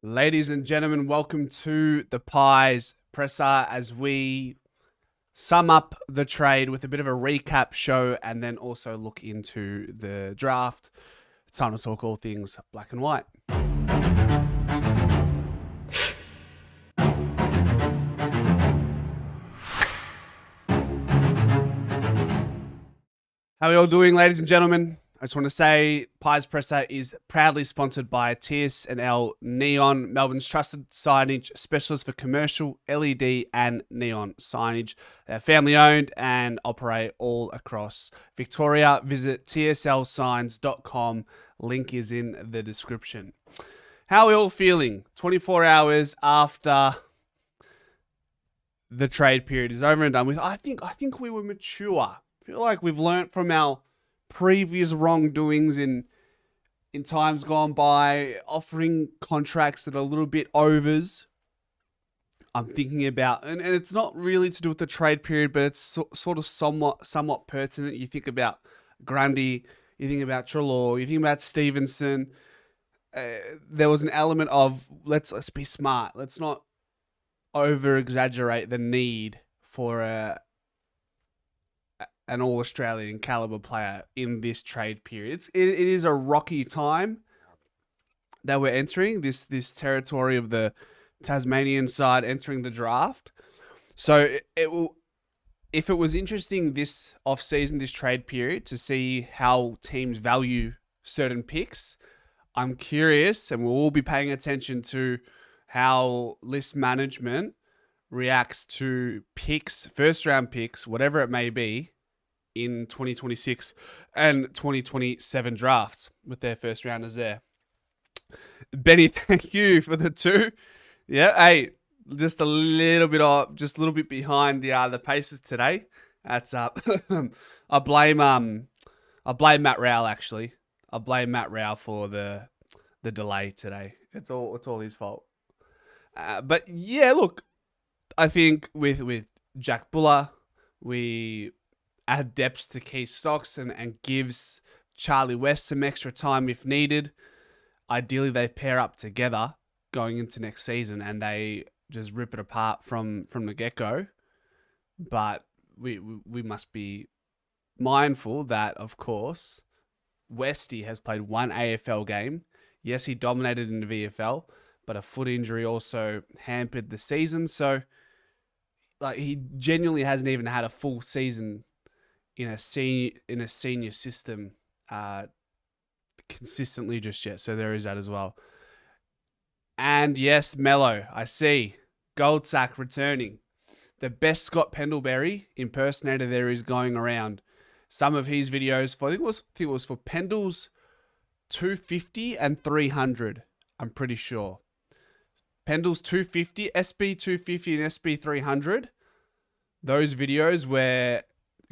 Ladies and gentlemen, welcome to the Pies Presser as we sum up the trade with a bit of a recap show and then also look into the draft. It's time to talk all things black and white. How are you all doing, ladies and gentlemen? I just want to say Pies Presser is proudly sponsored by TS&L Neon, Melbourne's trusted signage specialist for commercial, LED and neon signage. They're family owned and operate all across Victoria. Visit tslsigns.com. Link is in the description. How are we all feeling 24 hours after the trade period is over and done with? I think we were mature. I feel like we've learnt from our previous wrongdoings in times gone by, offering contracts that are a little bit overs. I'm thinking about, and it's not really to do with the trade period, but it's sort of somewhat pertinent. You think about Grundy, you think about Treloar, you think about Stevenson. There was an element of let's be smart. Let's not over exaggerate the need for an all-Australian caliber player in this trade period. It is a rocky time that we're entering, this territory of the Tasmanian side entering the draft. So it will, if it was interesting this off-season, this trade period, to see how teams value certain picks, I'm curious, and we'll all be paying attention to how list management reacts to picks, first-round picks, whatever it may be, in 2026 and 2027 drafts with their first rounders there. Benny, thank you for the 2. Yeah, hey, just a little bit off, just a little bit behind the paces today. That's up. I blame Matt Rowell actually. I blame Matt Rowell for the delay today. It's all his fault. But yeah, look, I think with Jack Buller, we add depth to key stocks and gives Charlie West some extra time if needed. Ideally, they pair up together going into next season and they just rip it apart from the get-go. But we must be mindful that, of course, Westy has played one AFL game. Yes, he dominated in the VFL, but a foot injury also hampered the season. So, like, he genuinely hasn't even had a full season in a senior system consistently just yet. So there is that as well. And yes, Mello, I see. Goldsack returning. The best Scott Pendlebury impersonator there is going around. Some of his videos for, I think it was for Pendle's 250 and 300, I'm pretty sure. Pendle's 250, SB 250 and SB 300. Those videos where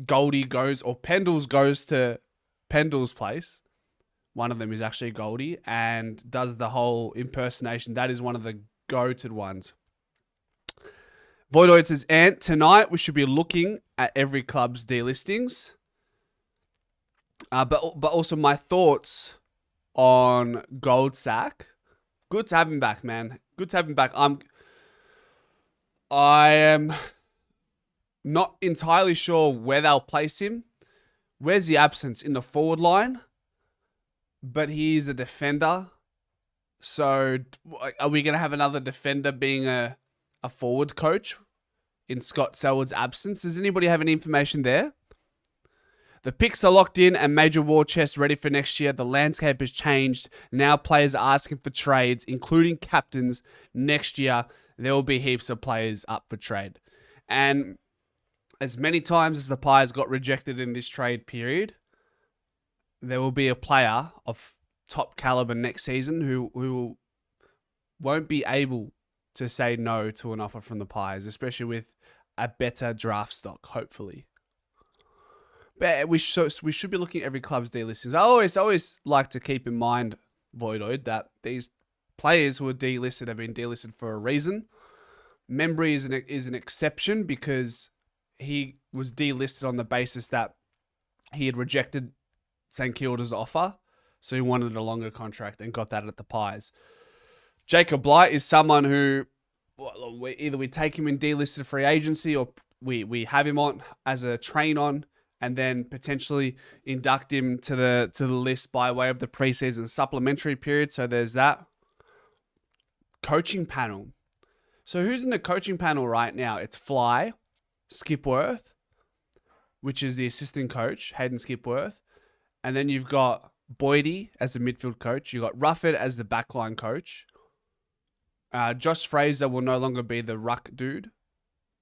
Goldie goes, or Pendles goes to Pendle's place. One of them is actually Goldie and does the whole impersonation. That is one of the goated ones. Voidoid says, Ant, tonight we should be looking at every club's delistings. But also my thoughts on Goldsack. Good to have him back, man. Good to have him back. I am not entirely sure where they'll place him. Where's the absence? In the forward line? But he's a defender. So are we going to have another defender being a forward coach in Scott Selwood's absence? Does anybody have any information there? The picks are locked in and major war chests ready for next year. The landscape has changed. Now players are asking for trades, including captains. Next year, there will be heaps of players up for trade. And as many times as the Pies got rejected in this trade period, there will be a player of top caliber next season who won't be able to say no to an offer from the Pies, especially with a better draft stock, hopefully. But we should be looking at every club's delistings. I always like to keep in mind, Voidoid, that these players who are delisted have been delisted for a reason. Membry is an exception because he was delisted on the basis that he had rejected St Kilda's offer, so he wanted a longer contract and got that at the Pies. Jacob Blight is someone who either we take him in delisted free agency or we have him on as a train on and then potentially induct him to the list by way of the preseason supplementary period. So there's that. Coaching panel. So who's in the coaching panel right now? It's Fly, Skipworth, which is the assistant coach, Hayden Skipworth. And then you've got Boydie as the midfield coach. You've got Rufford as the backline coach. Josh Fraser will no longer be the ruck dude,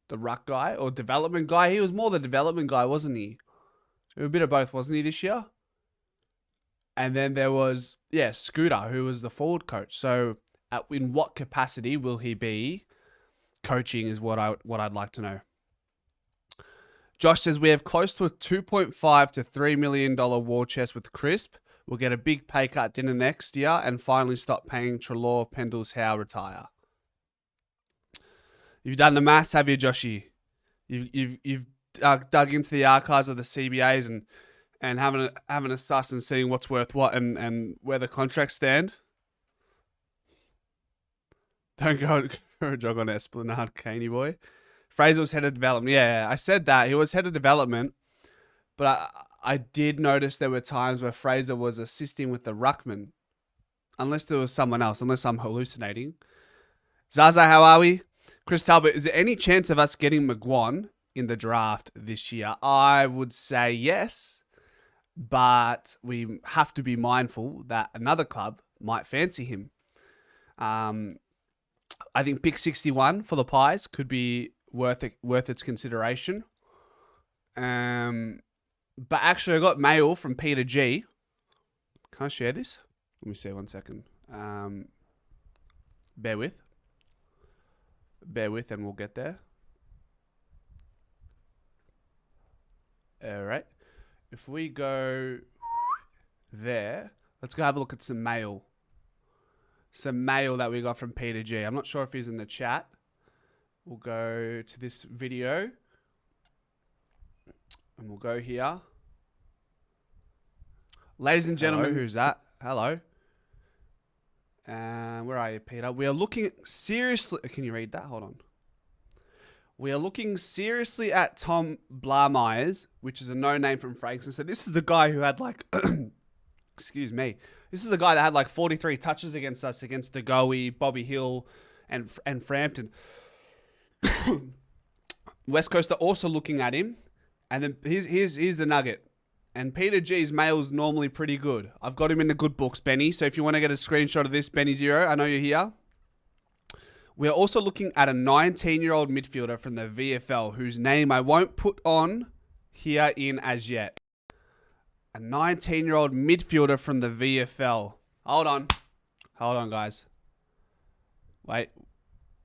the ruck guy or development guy. He was more the development guy, wasn't he? A bit of both, wasn't he, this year? And then there was, Scooter, who was the forward coach. So in what capacity will he be coaching is what I'd like to know. Josh says we have close to a $2.5 to $3 million war chest with Crisp. We'll get a big pay cut dinner next year and finally stop paying Treloar, Pendles, Howe retire. You've done the maths, have you, Joshy? You've dug into the archives of the CBAs and having a suss and seeing what's worth what and where the contracts stand. Don't go for a jog on Esplanade, Caney boy. Fraser was head of development. Yeah, I said that. He was head of development. But I did notice there were times where Fraser was assisting with the ruckman. Unless there was someone else. Unless I'm hallucinating. Zaza, how are we? Chris Talbot, is there any chance of us getting McGuan in the draft this year? I would say yes. But we have to be mindful that another club might fancy him. I think pick 61 for the Pies could be worth its consideration. But actually, I got mail from Peter G. Can I share this? Let me see 1 second. Bear with, and we'll get there. All right. If we go there, let's go have a look at some mail. Some mail that we got from Peter G. I'm not sure if he's in the chat. We'll go to this video. And we'll go here. Ladies and gentlemen, Hello. Who's that? Hello. Where are you, Peter? We are looking seriously... Can you read that? Hold on. We are looking seriously at Tom Blarmeyers, which is a no-name from Frankston. So this is the guy who had like... excuse me. This is the guy that had like 43 touches against us, against DeGoey, Bobby Hill, and Frampton. West Coast are also looking at him. And then here's the nugget. And Peter G's mail's normally pretty good. I've got him in the good books, Benny. So if you want to get a screenshot of this, Benny Zero, I know you're here. We're also looking at a 19-year-old midfielder from the VFL whose name I won't put on here in as yet. A 19-year-old midfielder from the VFL. Hold on. Hold on, guys. Wait.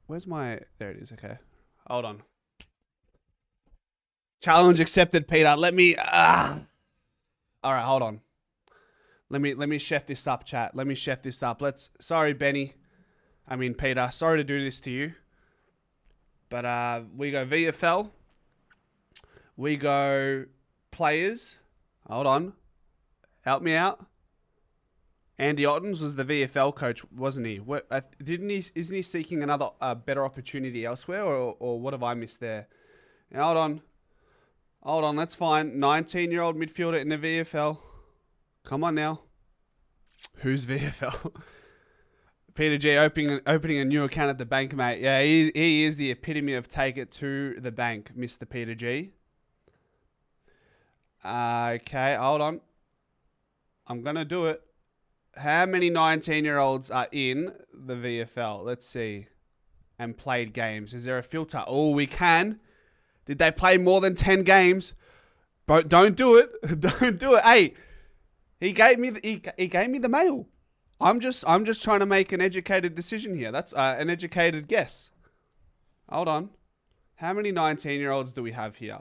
Where's my... There it is. Okay. Hold on. Challenge accepted, Peter. Let me... All right, hold on. Let me chef this up, chat. Let me chef this up. Sorry, Benny. I mean, Peter. Sorry to do this to you. But we go VFL. We go players. Hold on. Help me out. Andy Ottens was the VFL coach, wasn't he? Isn't he seeking another better opportunity elsewhere, or what have I missed there? Now, hold on, that's fine. 19-year-old midfielder in the VFL. Come on now. Who's VFL? Peter G opening a new account at the bank, mate. Yeah, he is the epitome of take it to the bank, Mr. Peter G. Okay, hold on. I'm going to do it. How many 19-year-olds are in the VFL? Let's see. And played games. Is there a filter? Oh, we can. Did they play more than 10 games? Bro, don't do it. Don't do it. Hey, he gave me the mail. I'm just trying to make an educated decision here. That's an educated guess. Hold on. How many 19-year-olds do we have here?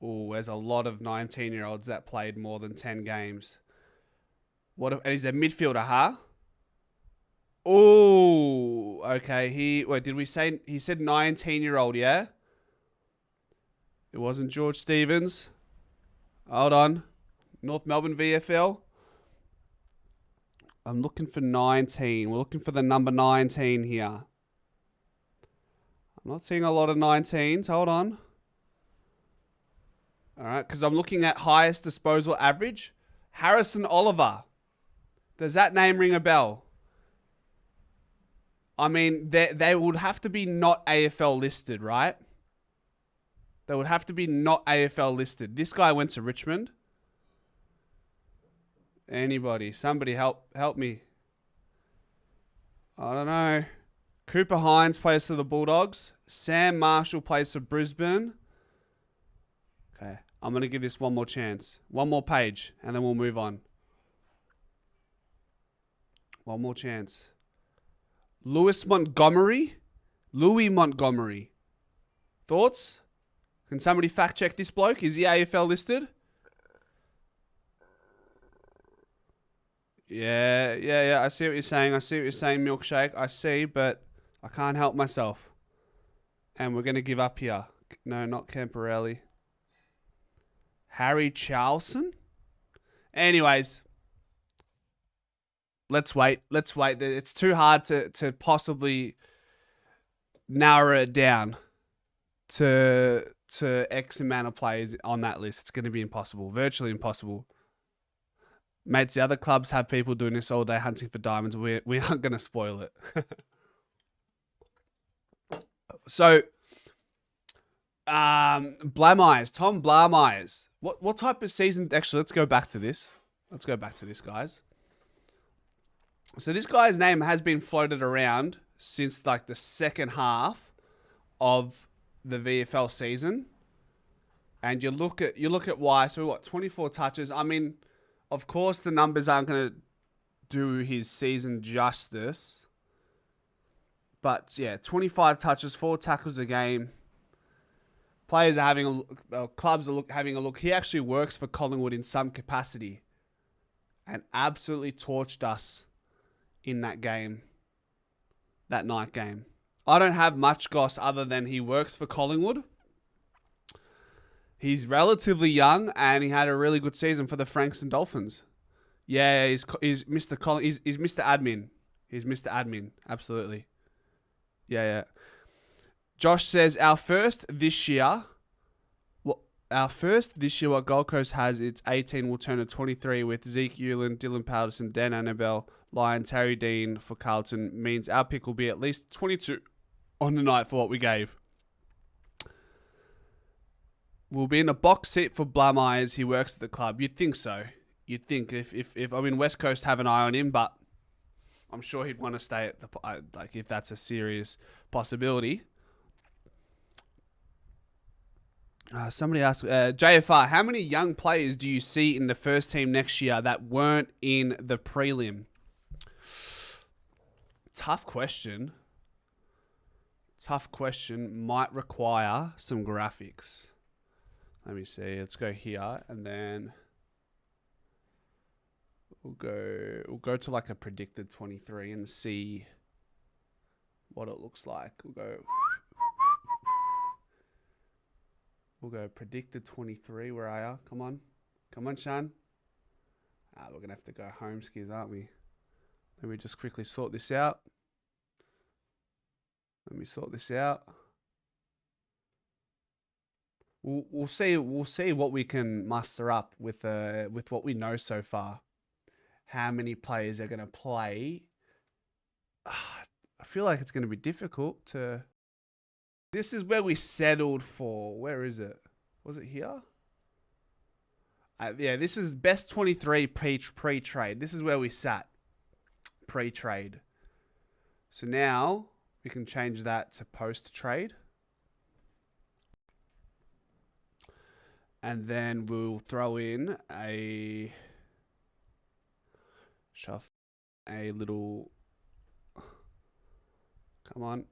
Oh, there's a lot of 19-year-olds that played more than 10 games. And he's a midfielder, huh? Oh, okay. Did we say he said 19-year-old, yeah? It wasn't George Stevens. Hold on. North Melbourne VFL. I'm looking for 19. We're looking for the number 19 here. I'm not seeing a lot of 19s. Hold on. All right, because I'm looking at highest disposal average. Harrison Oliver. Does that name ring a bell? I mean, they would have to be not AFL listed, right? They would have to be not AFL listed. This guy went to Richmond. Anybody, somebody help me. I don't know. Cooper Hines plays for the Bulldogs. Sam Marshall plays for Brisbane. Okay, I'm going to give this one more chance. One more page, and then we'll move on. One more chance. Louis Montgomery? Louis Montgomery. Thoughts? Can somebody fact check this bloke? Is he AFL listed? Yeah. I see what you're saying. Milkshake. I see, but I can't help myself. And we're going to give up here. No, not Camporelli. Harry Charlson? Anyways. Let's wait. It's too hard to possibly narrow it down to X amount of players on that list. It's going to be impossible. Virtually impossible. Mates, the other clubs have people doing this all day hunting for diamonds. We aren't going to spoil it. So, Blammeyes, Tom Blammeyes. What type of season? Actually, let's go back to this. Guys. So this guy's name has been floated around since like the second half of the VFL season. And you look at why. So what, 24 touches. I mean, of course the numbers aren't going to do his season justice. But yeah, 25 touches, 4 tackles a game. Players are having a look, clubs are having a look. He actually works for Collingwood in some capacity and absolutely torched us in that game, that night game. I don't have much goss other than he works for Collingwood. He's relatively young and he had a really good season for the Frankston Dolphins. Yeah, he's Mr. He's Mr. Admin. He's Mr. Admin, absolutely. Yeah. Josh says our first this year what Gold Coast has, its 18 will turn to 23 with Zeke Hewlin, Dylan Patterson, Dan Annabelle, Lyons, Harry Dean for Carlton. Means our pick will be at least 22 on the night for what we gave. We'll be in a box seat for Blammeyes. He works at the club. You'd think so. You'd think if I mean West Coast have an eye on him, but I'm sure he'd want to stay at the like if that's a serious possibility. Somebody asked, JFR, how many young players do you see in the first team next year that weren't in the prelim? Tough question. Might require some graphics. Let me see. Let's go here and then we'll go to like a predicted 23 and see what it looks like. We'll go predicted 23. Where are you? Come on, Sean. We're going to have to go home skis, aren't we? Let me just quickly sort this out. We'll see what we can muster up with what we know so far. How many players are going to play? I feel like it's going to be difficult to... This is where we settled for. Where is it? Was it here? Yeah, this is best 23 pre-trade. This is where we sat pre-trade. So now we can change that to post-trade. And then we'll throw in a little... Come on.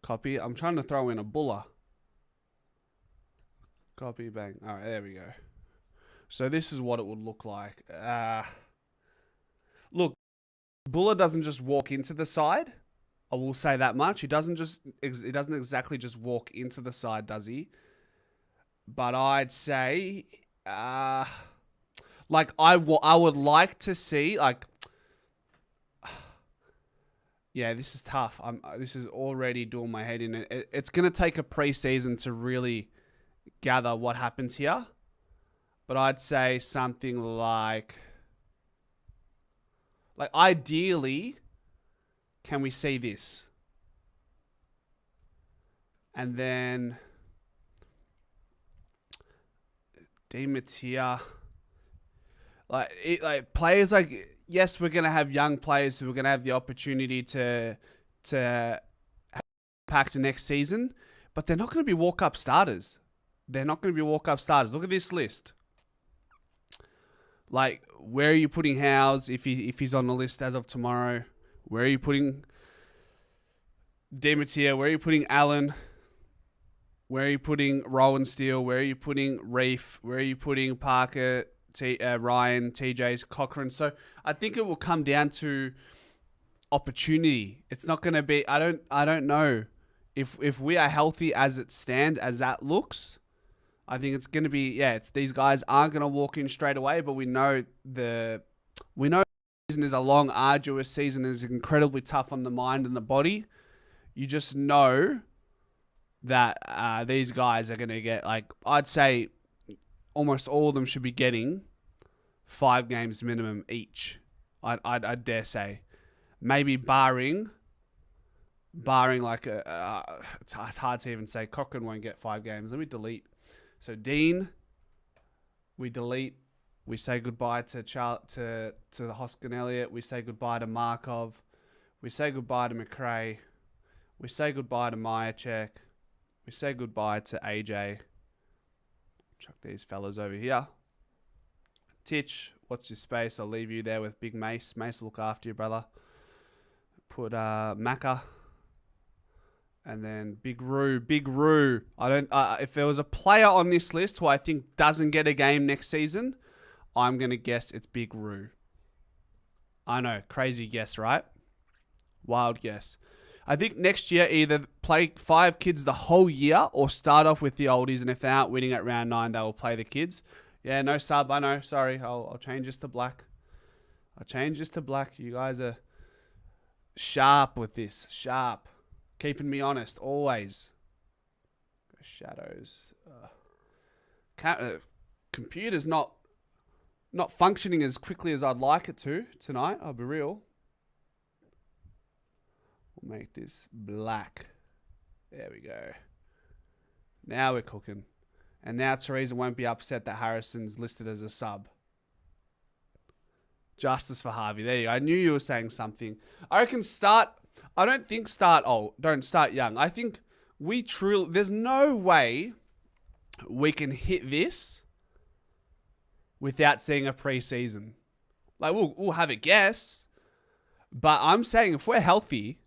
Copy. I'm trying to throw in a Buller. Copy, bang. All right, there we go. So this is what it would look like. Look, Buller doesn't just walk into the side. I will say that much. He doesn't exactly just walk into the side, does he? But I'd say Like I would like to see like. Yeah, this is tough. This is already doing my head in. It's gonna take a preseason to really gather what happens here, but I'd say something like ideally, can we see this? And then Di Mattia, like players like, yes, we're gonna have young players who are gonna have the opportunity to impact next season, but they're not gonna be walk up starters. They're not gonna be walk up starters. Look at this list. Like, where are you putting Howes if he's on the list as of tomorrow? Where are you putting Di Mattia? Where are you putting Allen? Where are you putting Rowan Steele? Where are you putting Reef? Where are you putting Parker, Ryan, TJ's, Cochrane? So I think it will come down to opportunity. It's not going to be. I don't know if we are healthy as it stands, as that looks. I think it's going to be. Yeah, it's these guys aren't going to walk in straight away, but we know the season is a long, arduous season. Is incredibly tough on the mind and the body. You just know that these guys are going to get, like, I'd say almost all of them should be getting 5 games minimum each. I'd dare say. Maybe barring like it's hard to even say. Cochrane won't get 5 games. Let me delete. So Dean, we delete. We say goodbye to to the Hoskin Elliott. We say goodbye to Markov. We say goodbye to McRae. We say goodbye to Myercheck. We say goodbye to AJ. Chuck these fellas over here. Titch, watch this space. I'll leave you there with Big Mace. Mace will look after you, brother. Put Macca. And then Big Roo. I don't. If there was a player on this list who I think doesn't get a game next season, I'm gonna guess it's Big Roo. I know, crazy guess, right? Wild guess. I think next year either play 5 kids the whole year or start off with the oldies, and if they aren't winning at round 9, they will play the kids. Yeah, no sub. I know. Sorry, I'll change this to black. I'll change this to black. You guys are sharp with this. Sharp. Keeping me honest, always. Shadows. Computer's not functioning as quickly as I'd like it to tonight. I'll be real. We'll make this black. There we go. Now we're cooking. And now Teresa won't be upset that Harrison's listed as a sub. Justice for Harvey. There you go. I knew you were saying something. I reckon I don't think don't start young. I think there's no way we can hit this without seeing a preseason. Like, we'll have a guess, but I'm saying if we're healthy,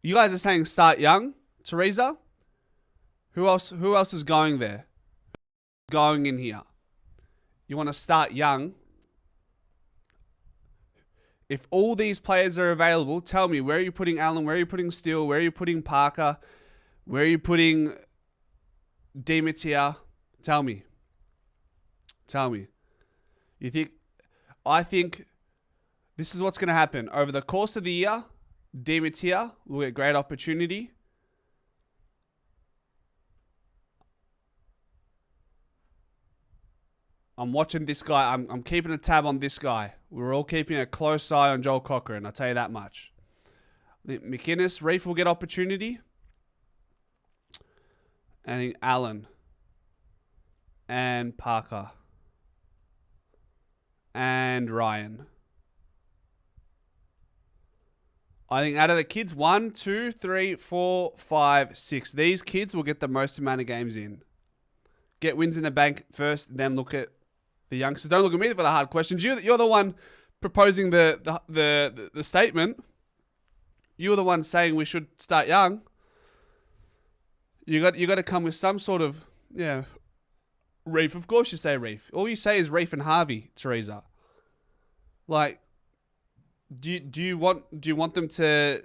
you guys are saying start young, Teresa. Who else is going there? Going in here. You want to start young. If all these players are available, tell me, where are you putting Allen? Where are you putting Steele? Where are you putting Parker? Where are you putting Di Mattia? Tell me. I think this is what's going to happen. Over the course of the year, Di Mattia will get great opportunity. I'm watching this guy. I'm keeping a tab on this guy. We're all keeping a close eye on Joel Cochrane. I'll tell you that much. McInnes, Reef will get opportunity. I think Allen and Parker and Ryan. I think out of the kids, 1, 2, 3, 4, 5, 6. These kids will get the most amount of games in. Get wins in the bank first, then look at the youngsters. Don't look at me for the hard questions. You're the one proposing the statement. You're the one saying we should start young. You got to come with some sort of Reef. Of course you say Reef. All you say is Reef and Harvey, Teresa. Like, do you want them to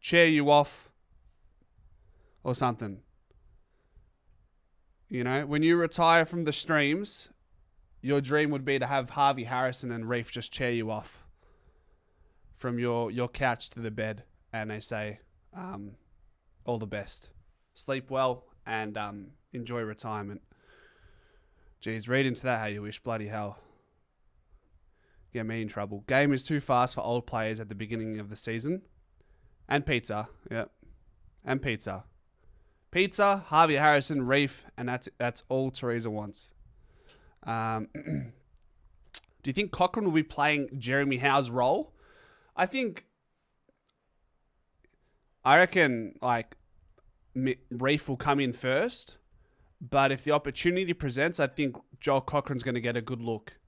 cheer you off or something? You know, when you retire from the streams, Your dream would be to have Harvey Harrison and Reef just chair you off from your couch to the bed, and they say, all the best. Sleep well and enjoy retirement. Jeez, read into that how you wish. Bloody hell. Get me in trouble. Game is too fast for old players at the beginning of the season. And pizza. Yep. And pizza. Pizza, Harvey Harrison, Reef, and that's all Teresa wants. Do you think Cochrane will be playing Jeremy Howe's role? I reckon like Reef will come in first, but if the opportunity presents, I think Joel Cochrane's going to get a good look,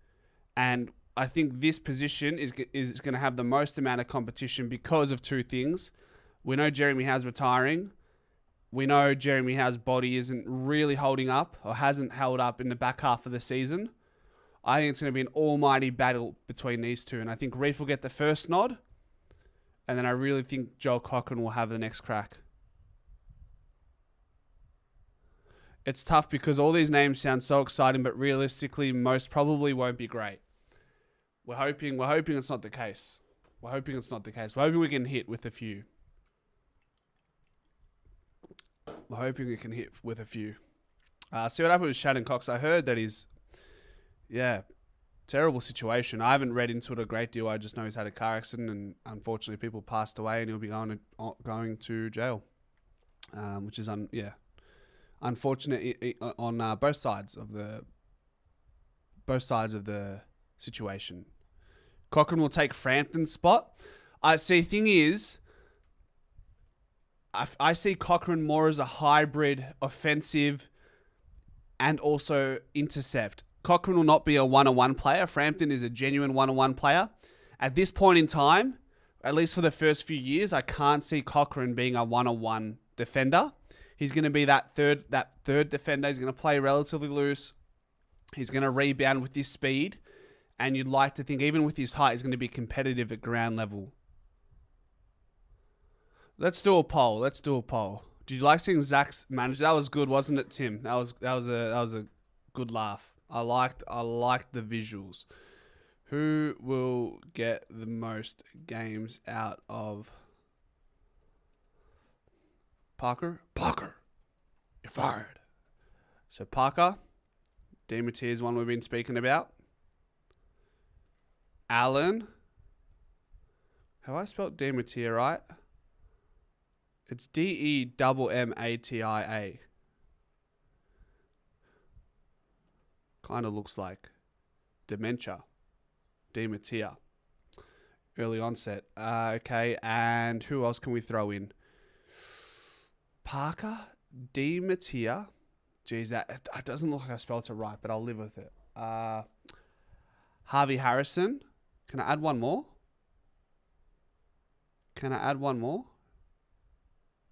and I think this position is going to have the most amount of competition because of two things. We know Jeremy Howe's retiring. We know Jeremy Howe's body isn't really holding up or hasn't held up in the back half of the season. I think it's going to be an almighty battle between these two, and I think Reef will get the first nod, and then I really think Joel Cochrane will have the next crack. It's tough because all these names sound so exciting, but realistically, most probably won't be great. We're hoping it's not the case. We're hoping it's not the case. We're hoping we can hit with a few. We're hoping we can hit with a few. See what happened with Shannon Cox. I heard that he's, terrible situation. I haven't read into it a great deal. I just know he's had a car accident and unfortunately people passed away and he'll be going to jail, which is unfortunate on both sides of the situation. Cochrane will take Frampton's spot. I see. Thing is, I see Cochrane more as a hybrid, offensive, and also intercept. Cochrane will not be a one-on-one player. Frampton is a genuine one-on-one player. At this point in time, at least for the first few years, I can't see Cochrane being a one-on-one defender. He's going to be that third defender. He's going to play relatively loose. He's going to rebound with his speed. And you'd like to think, even with his height, he's going to be competitive at ground level. Let's do a poll. Did you like seeing Zach's manager? That was good, wasn't it, Tim? That was a good laugh. I liked the visuals. Who will get the most games out of Parker? Parker, you're fired. So Parker, Demeter is one we've been speaking about. Allen. Have I spelled Demeter right? It's Demmatia. Kind of looks like dementia. Demeter. Early onset. Okay, and who else can we throw in? Parker, Demeter. Geez, that doesn't look like I spelled it right, but I'll live with it. Harvey Harrison. Can I add one more?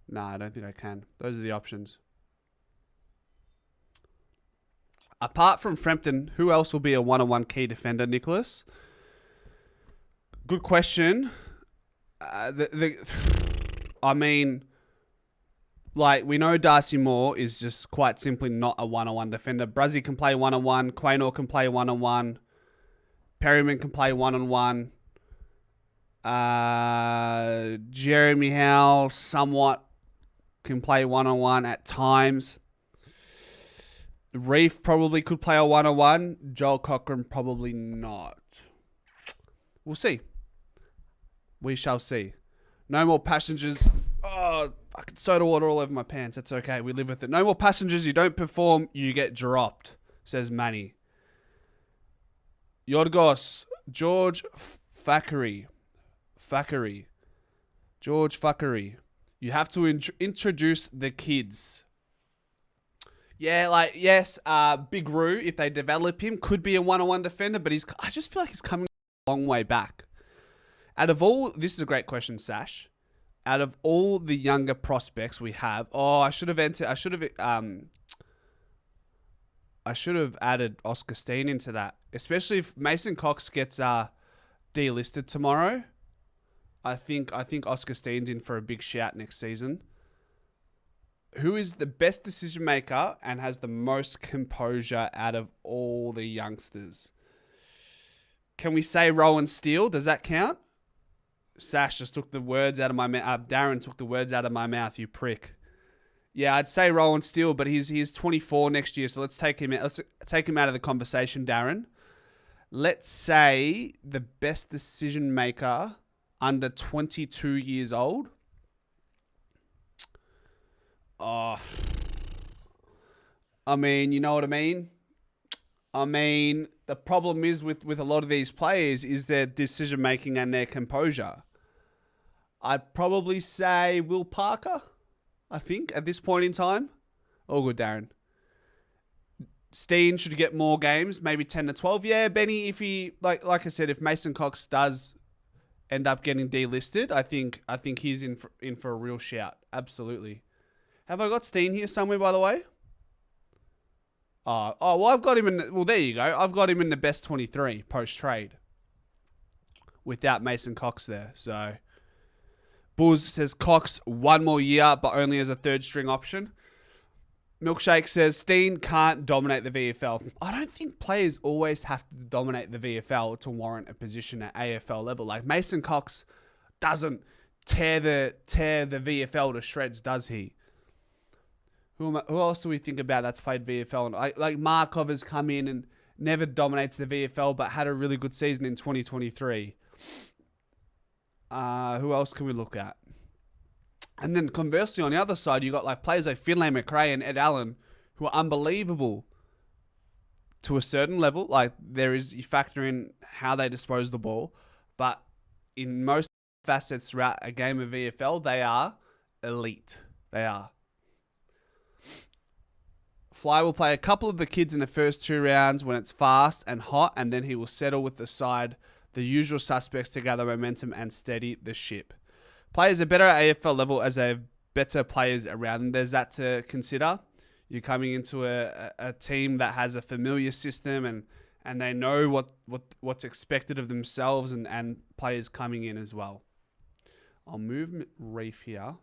No, I don't think I can. Those are the options. Apart from Frampton, who else will be a one-on-one key defender, Nicholas? Good question. We know Darcy Moore is just quite simply not a one-on-one defender. Brazzy can play one-on-one. Quaynor can play one-on-one. Perryman can play one-on-one. Jeremy Howe somewhat can play one-on-one at times. Reef probably could play a one-on-one. Joel Cochrane probably not. We'll see. We shall see. No more passengers. Oh, fucking soda water all over my pants. That's okay. We live with it. No more passengers. You don't perform, you get dropped, says Manny. Yorgos. George Thackeray. George Thackeray. You have to introduce the kids. Yeah, yes, Big Roo, if they develop him, could be a one-on-one defender, but I just feel like he's coming a long way back. This is a great question, Sash. Out of all the younger prospects we have, I should have added Oscar Steen into that, especially if Mason Cox gets delisted tomorrow. I think Oscar Steen's in for a big shout next season. Who is the best decision maker and has the most composure out of all the youngsters? Can we say Rowan Steele? Does that count? Sash just took the words out of my mouth. Darren took the words out of my mouth, you prick. Yeah, I'd say Rowan Steele, but he's 24 next year, so let's take him out. Let's take him out of the conversation, Darren. Let's say the best decision maker under 22 years old. Oh, I mean, you know what I mean? I mean, the problem is with a lot of these players is their decision making and their composure. I'd probably say Will Parker, I think, at this point in time. All good, Darren. Steen should get more games, maybe 10 to 12. Yeah, Benny, if he, like I said, if Mason Cox does end up getting delisted, I think he's in for a real shout. Absolutely. Have I got Steen here somewhere, by the way? Oh, well, I've got him in... Well, there you go. I've got him in the best 23 post-trade. Without Mason Cox there. So, Buzz says Cox 1 more year, but only as a third-string option. Milkshake says Steen can't dominate the VFL. I don't think players always have to dominate the VFL to warrant a position at AFL level. Like, Mason Cox doesn't tear the VFL to shreds, does he? Who else do we think about that's played VFL? And like Markov has come in and never dominates the VFL, but had a really good season in 2023. Who else can we look at? And then conversely, on the other side, you got like players like Finlay McRae and Ed Allen, who are unbelievable to a certain level. Like you factor in how they dispose the ball, but in most facets throughout a game of VFL, they are elite. They are. Fly will play a couple of the kids in the first 2 rounds when it's fast and hot, and then he will settle with the side, the usual suspects, to gather momentum and steady the ship. Players are better at AFL level as they have better players around them. There's that to consider. You're coming into a team that has a familiar system and they know what's expected of themselves and players coming in as well. I'll move Reef here.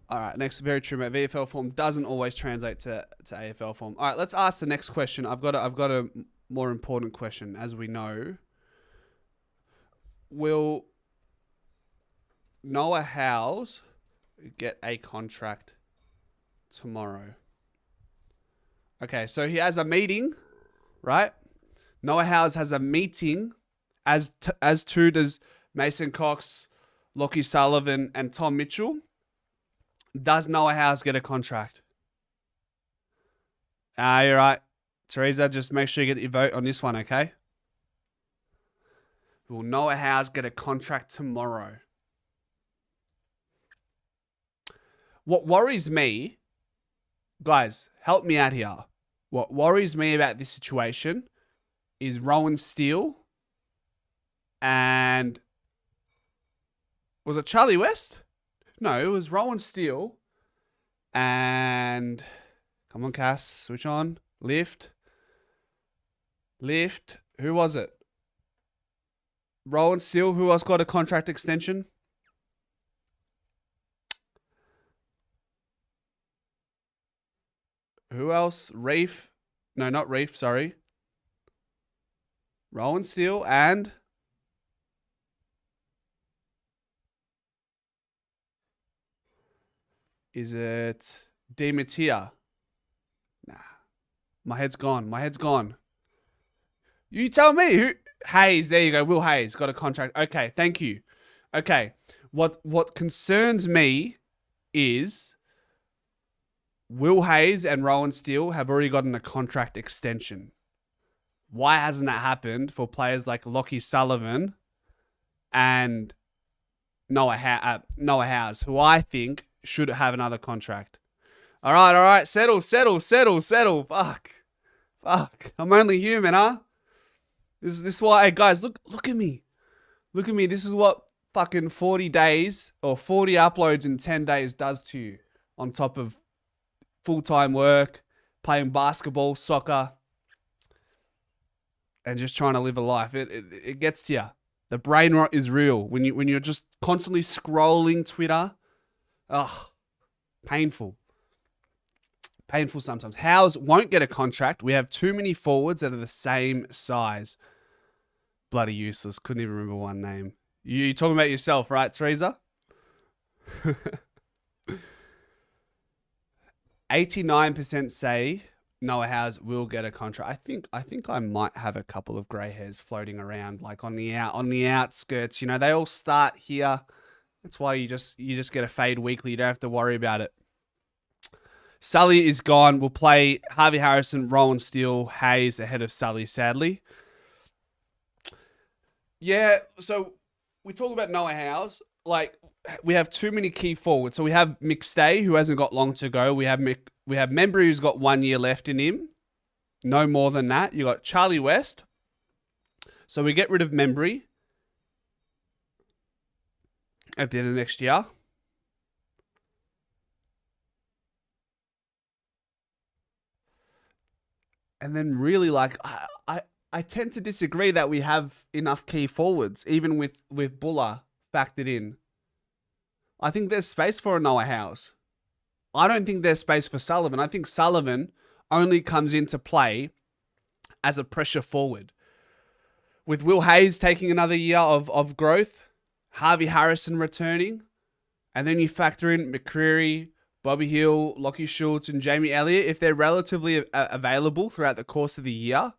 All right, next, very true, mate. VFL form doesn't always translate to AFL form. All right, let's ask the next question. I've got a more important question. As we know, will Noah Howes get a contract tomorrow? Okay, so he has a meeting, right? Noah Howes has a meeting, as too does Mason Cox, Lockie Sullivan, and Tom Mitchell. Does Noah Howes get a contract? You're right. Teresa, just make sure you get your vote on this one, okay? Will Noah Howes get a contract tomorrow? What worries me, guys, help me out here. What worries me about this situation is Rowan Steele and... Was it Charlie West? No, it was Rowan Steele and... Come on, Cass. Switch on. Lift. Who was it? Rowan Steele. Who else got a contract extension? Who else? Reef. No, not Reef. Sorry. Rowan Steele and... Is it Demetia? Nah. My head's gone. You tell me who. Hayes, there you go. Will Hayes got a contract. Okay, thank you. Okay. What concerns me is Will Hayes and Rowan Steele have already gotten a contract extension. Why hasn't that happened for players like Lockie Sullivan and Noah Howes, who I think should have another contract? All right. Settle. Fuck. I'm only human, huh? This is why, hey guys, look at me. Look at me. This is what fucking 40 days or 40 uploads in 10 days does to you, on top of full-time work, playing basketball, soccer, and just trying to live a life. It gets to you. The brain rot is real when you're just constantly scrolling Twitter. Ugh, painful. Painful sometimes. Howes won't get a contract. We have too many forwards that are the same size. Bloody useless. Couldn't even remember one name. You talking about yourself, right, Teresa? 89% say Noah Howes will get a contract. I think I might have a couple of grey hairs floating around, like on the outskirts. You know, they all start here. That's why you just get a fade weekly. You don't have to worry about it. Sully is gone. We'll play Harvey Harrison, Rowan Steele, Hayes ahead of Sully, sadly. Yeah, so we talk about Noah Howes. Like, we have too many key forwards. So we have McStay, who hasn't got long to go. We have Membry, who's got 1 year left in him. No more than that. You got Charlie West. So we get rid of Membry at the end of next year. And then really, like, I tend to disagree that we have enough key forwards, even with Buller factored in. I think there's space for a Noah Howes. I don't think there's space for Sullivan. I think Sullivan only comes into play as a pressure forward. With Will Hayes taking another year of growth, Harvey Harrison returning, and then you factor in McCreary, Bobby Hill, Lockie Schultz, and Jamie Elliott. If they're relatively available throughout the course of the year,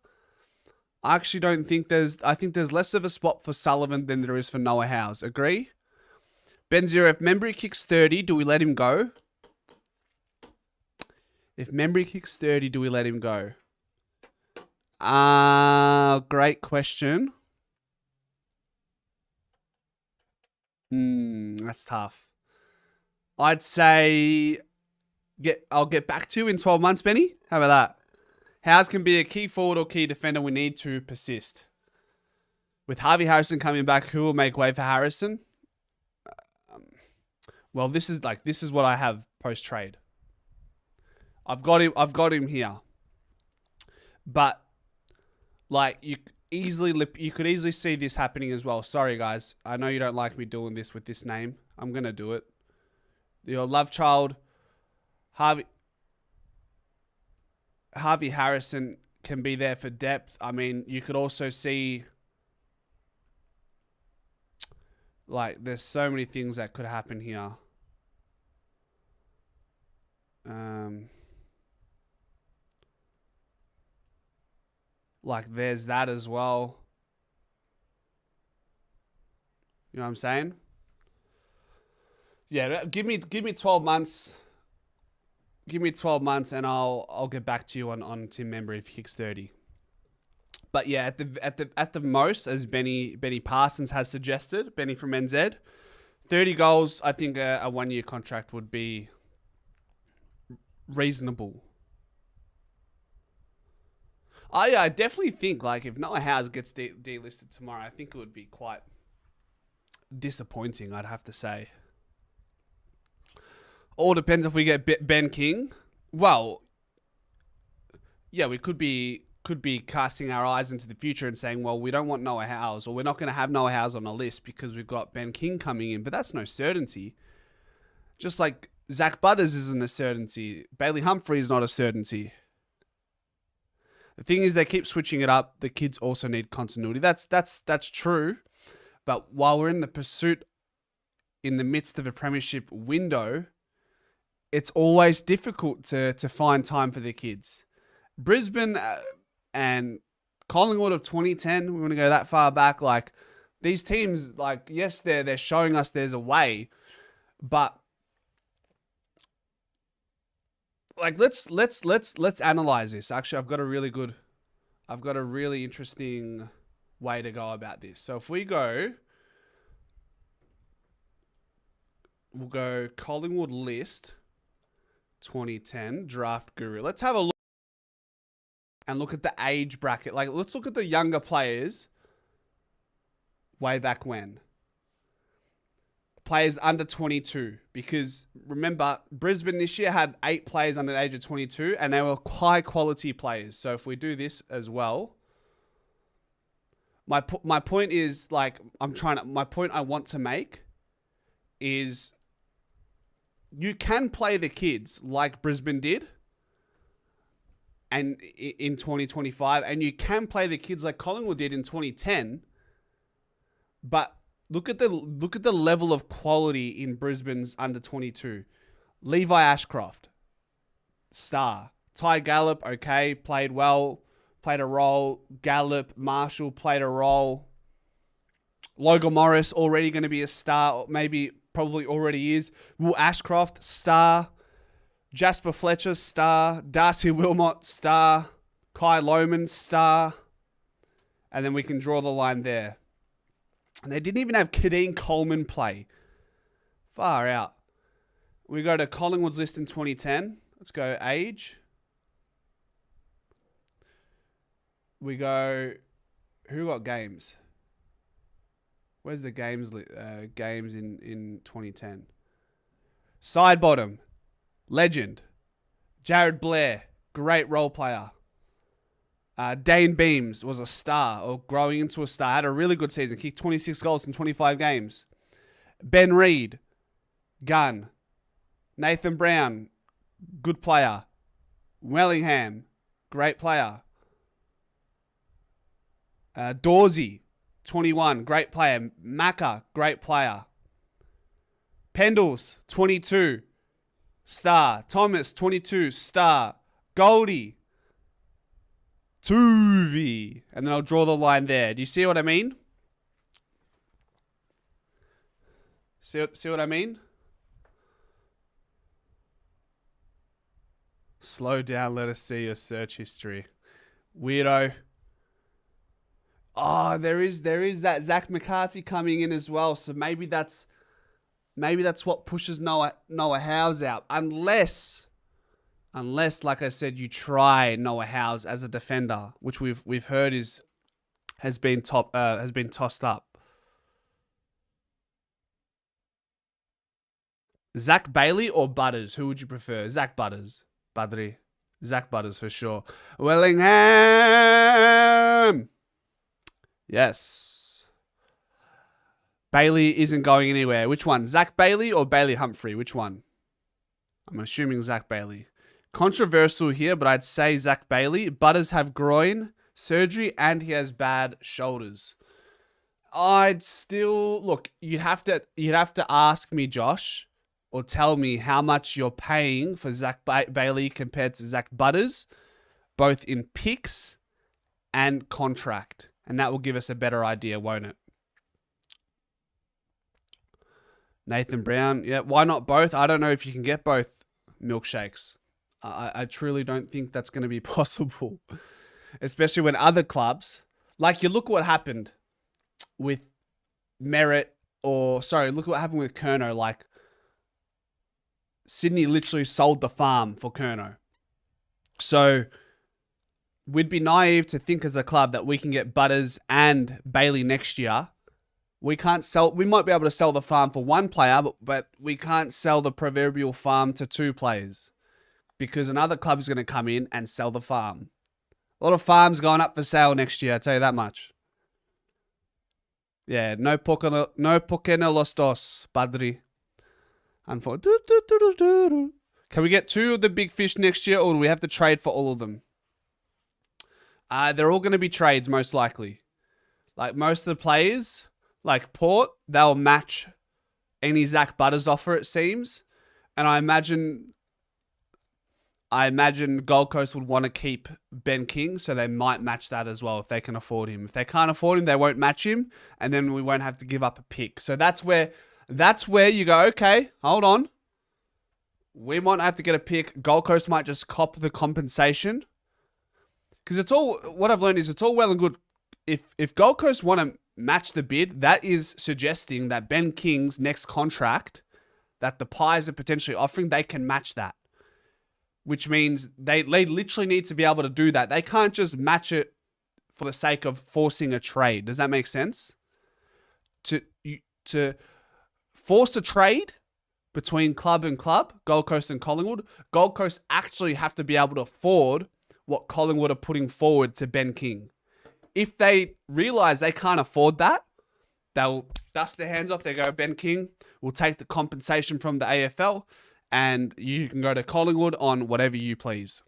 I actually don't think I think there's less of a spot for Sullivan than there is for Noah Howes. Agree? Ben Zero, if Membry kicks 30, do we let him go? If Membry kicks 30, do we let him go? Great question. That's tough. I'd say I'll get back to you in 12 months, Benny. How about that? Howes can be a key forward or key defender. We need to persist. With Harvey Harrison coming back, who will make way for Harrison? Well, this is what I have post trade. I've got him here. But like you could easily see this happening as well. Sorry guys, I know you don't like me doing this with this name. I'm gonna do it. Your love child, Harvey Harrison can be there for depth. I mean, you could also see like there's so many things that could happen here. Like there's that as well. You know what I'm saying? Yeah, give me 12 months. Give me 12 months and I'll get back to you on Tim Membry if he kicks 30. But yeah, at the most, as Benny Parsons has suggested, Benny from NZ, 30 goals, I think a 1 year contract would be reasonable. I definitely think like if Noah Howes gets delisted tomorrow, I think it would be quite disappointing, I'd have to say. All depends if we get Ben King. Well, yeah, we could be casting our eyes into the future and saying, well, we don't want Noah Howes, or we're not going to have Noah Howes on the list because we've got Ben King coming in, but that's no certainty. Just like Zach Butters isn't a certainty. Bailey Humphrey is not a certainty. The thing is, they keep switching it up. The kids also need continuity. That's true. But while we're in the pursuit, in the midst of a premiership window, it's always difficult to find time for the kids. Brisbane and Collingwood of 2010, we want to go that far back. Like these teams, like yes, they're showing us there's a way, but like let's analyze this. Actually, I've got a really interesting way to go about this. So if we'll go Collingwood list 2010 draft guru. Let's have a look and look at the age bracket. Like let's look at the younger players way back when. Players under 22, because remember, Brisbane this year had 8 players under the age of 22 and they were high quality players. So if we do this as well, My point is like my point I want to make is you can play the kids like Brisbane did, and in 2025, and you can play the kids like Collingwood did in 2010. But look at the level of quality in Brisbane's under 22. Levi Ashcroft, star. Ty Gallup, okay, played well, played a role. Gallup, Marshall played a role. Logan Morris already going to be a star, maybe probably already is. Will Ashcroft, star. Jasper Fletcher, star. Darcy Wilmot, star. Kai Lohmann, star. And then we can draw the line there. And they didn't even have Kadeen Coleman play. Far out. We go to Collingwood's list in 2010. Let's go age. We go... Who got games? Where's the games games in 2010? Side bottom. Legend. Jared Blair. Great role player. Dane Beams was a star, or growing into a star. Had a really good season. Kicked 26 goals in 25 games. Ben Reid. Gun. Nathan Brown. Good player. Wellingham. Great player. Dawsey. 21. Great player. Macca. Great player. Pendles. 22. Star. Thomas. 22. Star. Goldie. Tuvey. And then I'll draw the line there. Do you see what I mean? See what I mean? Slow down. Let us see your search history. Weirdo. Oh, there is that Zach McCarthy coming in as well. So maybe that's what pushes Noah Howe out. Unless, like I said, you try Noah Howe as a defender, which we've heard has been tossed up. Zach Bailey or Butters? Who would you prefer? Zach Butters. Badri. Zach Butters for sure. Wellingham. Yes. Bailey isn't going anywhere. Which one? Zach Bailey or Bailey Humphrey? Which one? I'm assuming Zach Bailey. Controversial here, but I'd say Zach Bailey. Butters have groin surgery and he has bad shoulders. I'd still look. You'd have to ask me, Josh, or tell me how much you're paying for Zach Bailey compared to Zach Butters, both in picks and contract, and that will give us a better idea, won't it? Nathan Brown, yeah, why not both? I don't know if you can get both milkshakes. I truly don't think that's going to be possible, especially when other clubs, like you look what happened with Merritt, look what happened with Curnow. Like Sydney literally sold the farm for Curnow. So we'd be naive to think as a club that we can get Butters and Bailey next year. We might be able to sell the farm for one player, but we can't sell the proverbial farm to two players because another club is going to come in and sell the farm. A lot of farms going up for sale next year, I tell you that much. Yeah, no Pokéna los dos, Badri. Can we get two of the big fish next year, or do we have to trade for all of them? They're all going to be trades, most likely. Like most of the players, like Port, they'll match any Zach Butters offer, it seems. And I imagine Gold Coast would want to keep Ben King, so they might match that as well if they can afford him. If they can't afford him, they won't match him, and then we won't have to give up a pick. So that's where you go, okay, hold on. We might have to get a pick. Gold Coast might just cop the compensation. Because what I've learned is it's all well and good. If Gold Coast want to match the bid, that is suggesting that Ben King's next contract that the Pies are potentially offering, they can match that. Which means they literally need to be able to do that. They can't just match it for the sake of forcing a trade. Does that make sense? To force a trade between club and club, Gold Coast and Collingwood, Gold Coast actually have to be able to afford what Collingwood are putting forward to Ben King. if they realize they can't afford that, they'll dust their hands off. They go, Ben King will take the compensation from the AFL and you can go to Collingwood on whatever you please.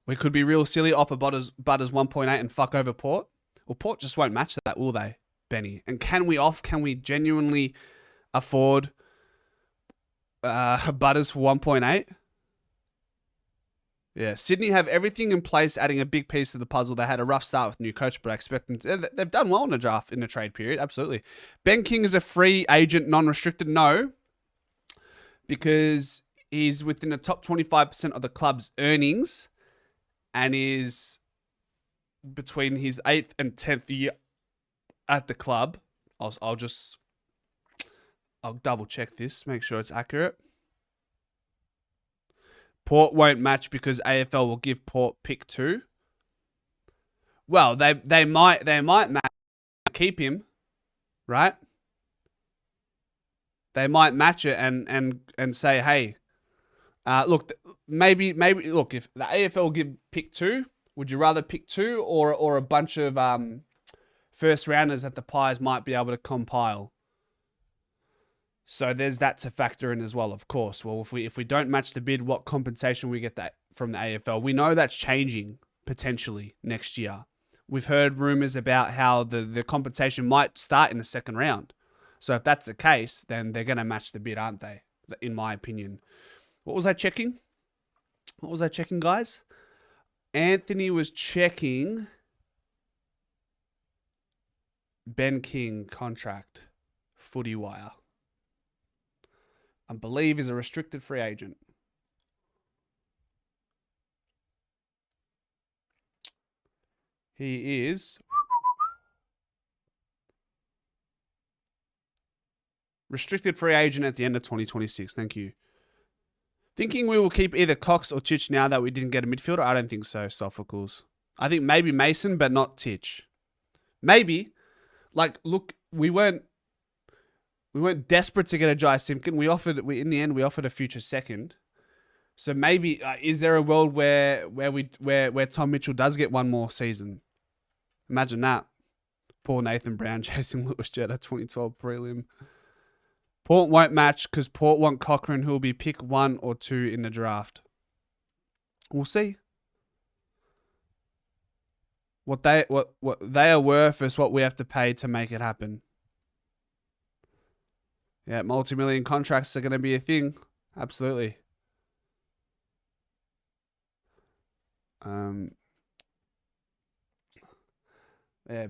We could be real silly, offer Butters 1.8 and fuck over Port. Well, Port just won't match that, will they, Benny? And can we genuinely afford Butters for 1.8? Yeah, Sydney have everything in place, adding a big piece to the puzzle. They had a rough start with new coach, but I expect them to, they've done well in the draft, in the trade period, absolutely. Ben King is a free agent, non-restricted, no, because he's within the top 25% of the club's earnings and is between his 8th and 10th year at the club. I'll double check this, make sure it's accurate. Port won't match because AFL will give Port pick 2. Well, they might match, keep him, right? They might match it and say, hey, look, maybe look, if the AFL will give pick 2, would you rather pick 2 or a bunch of first rounders that the Pies might be able to compile? So there's that to factor in as well, of course. Well, if we don't match the bid, what compensation we get that from the AFL? We know that's changing potentially next year. We've heard rumors about how the compensation might start in the second round. So if that's the case, then they're going to match the bid, aren't they? In my opinion. What was I checking? Guys? Anthony was checking Ben King contract, Footy Wire. I believe is a restricted free agent. He is restricted free agent at the end of 2026. Thank you. Thinking we will keep either Cox or Titch now that we didn't get a midfielder? I don't think so, Sophocles. I think maybe Mason, but not Titch. Maybe. Like, look, we weren't desperate to get a Jai Simpkin. In the end we offered a future second. So maybe is there a world where Tom Mitchell does get one more season? Imagine that. Poor Nathan Brown chasing Lewis Jetta 2012 prelim. Port won't match because Port want Cochrane, who will be pick 1 or 2 in the draft. We'll see. What they are worth is what we have to pay to make it happen. Yeah, multi-million contracts are going to be a thing. Absolutely. Yeah,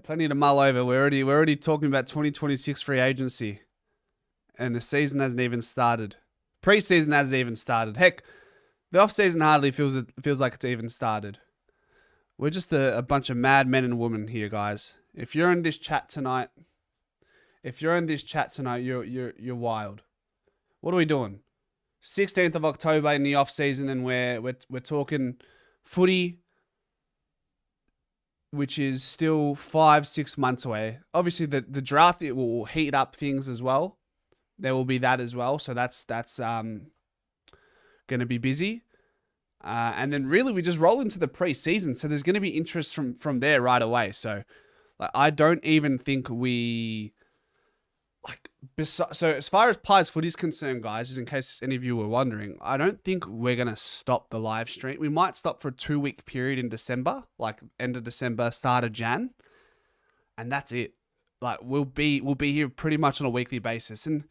plenty to mull over. We're already talking about 2026 free agency, and the season hasn't even started. Preseason hasn't even started. Heck, the off season hardly feels like it's even started. We're just a bunch of mad men and women here, guys. If you're in this chat tonight. You're wild. What are we doing? 16th of October in the off season, and we're talking footy, which is still 5-6 months away. Obviously, the draft, it will heat up things as well. There will be that as well, so that's going to be busy. And then really we just roll into the preseason, so there's going to be interest from there right away. So like, I don't even think we. So as far as Pies Footy is concerned, guys, just in case any of you were wondering, I don't think we're going to stop the live stream. We might stop for a 2-week period in December, like end of December, start of Jan. And that's it. Like we'll be here pretty much on a weekly basis. And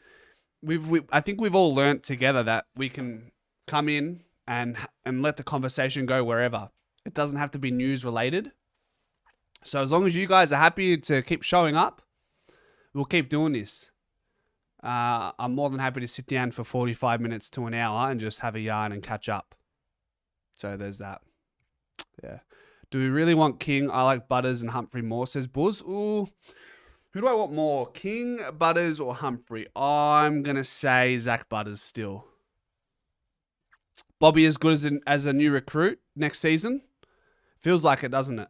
I think we've all learnt together that we can come in and let the conversation go wherever. It doesn't have to be news related. So as long as you guys are happy to keep showing up, we'll keep doing this. I'm more than happy to sit down for 45 minutes to an hour and just have a yarn and catch up. So there's that. Yeah. Do we really want King? I like Butters and Humphrey more, says Buzz. Ooh. Who do I want more? King, Butters, or Humphrey? I'm going to say Zach Butters still. Bobby as good as a new recruit next season? Feels like it, doesn't it?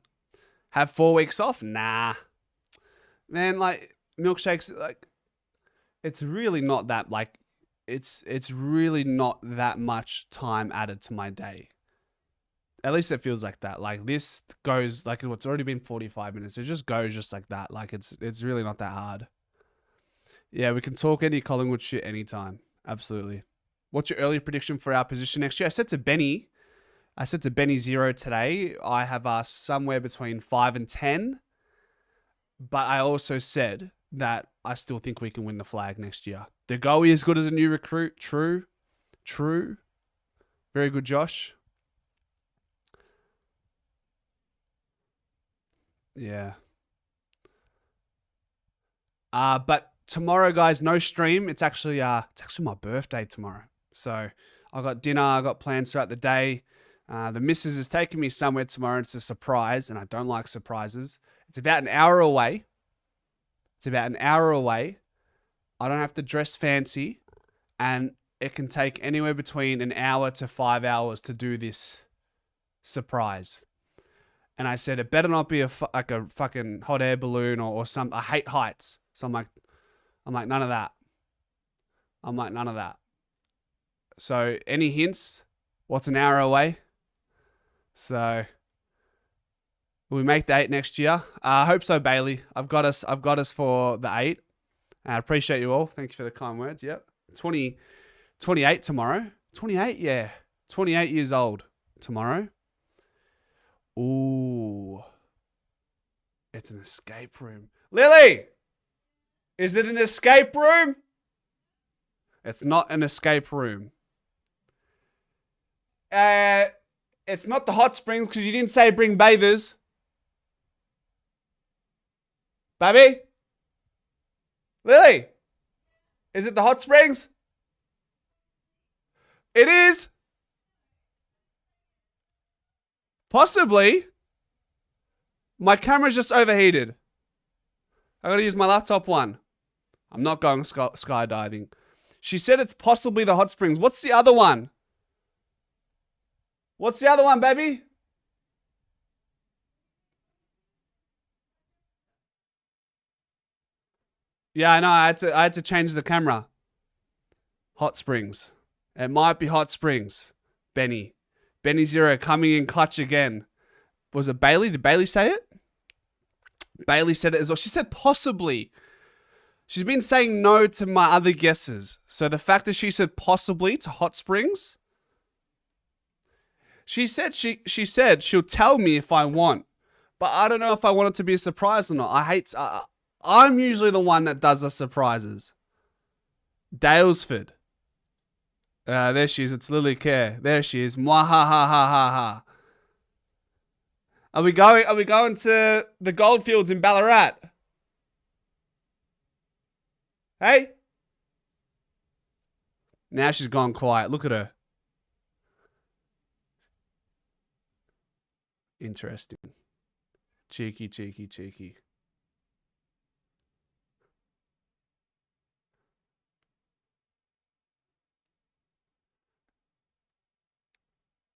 Have 4 weeks off? Nah. Man, like, milkshakes, like, it's really not that, like, it's really not that much time added to my day. At least it feels like that. Like this goes like it's already been 45 minutes. It just goes just like that. Like it's really not that hard. Yeah, we can talk any Collingwood shit anytime. Absolutely. What's your early prediction for our position next year? I said to Benny 0 today. I have us somewhere between 5 and 10. But I also said that I still think we can win the flag next year. De Goey is good as a new recruit. True. Very good, Josh. Yeah. But tomorrow, guys, no stream. It's actually my birthday tomorrow. So I got dinner. I got plans throughout the day. The missus is taking me somewhere tomorrow. It's a surprise, and I don't like surprises. It's about an hour away. I don't have to dress fancy, and it can take anywhere between an hour to 5 hours to do this surprise. And I said, it better not be a fucking hot air balloon or something. I hate heights. So I'm like, none of that. So any hints? What's an hour away? So will we make the 8 next year? I hope so, Bailey. I've got us for the 8. I appreciate you all. Thank you for the kind words. Yep. 28 tomorrow. 28, yeah. 28 years old tomorrow. Ooh. It's an escape room. Lily! Is it an escape room? It's not an escape room. It's not the hot springs because you didn't say bring bathers. Baby? Lily? Is it the hot springs? It is. Possibly. My camera's just overheated. I gotta use my laptop one. I'm not going skydiving. She said it's possibly the hot springs. What's the other one? What's the other one, baby? Yeah, I know. I had to change the camera. Hot springs. It might be hot springs. Benny 0 coming in clutch again. Was it Bailey? Did Bailey say it? Bailey said it as well. She said possibly. She's been saying no to my other guesses. So the fact that she said possibly to hot springs. She said she'll tell me if I want. But I don't know if I want it to be a surprise or not. I'm usually the one that does the surprises. Dalesford. There she is. It's Lily Kerr. There she is. Mwahahahaha. Are we going to the Goldfields in Ballarat? Hey? Now she's gone quiet. Look at her. Interesting. Cheeky.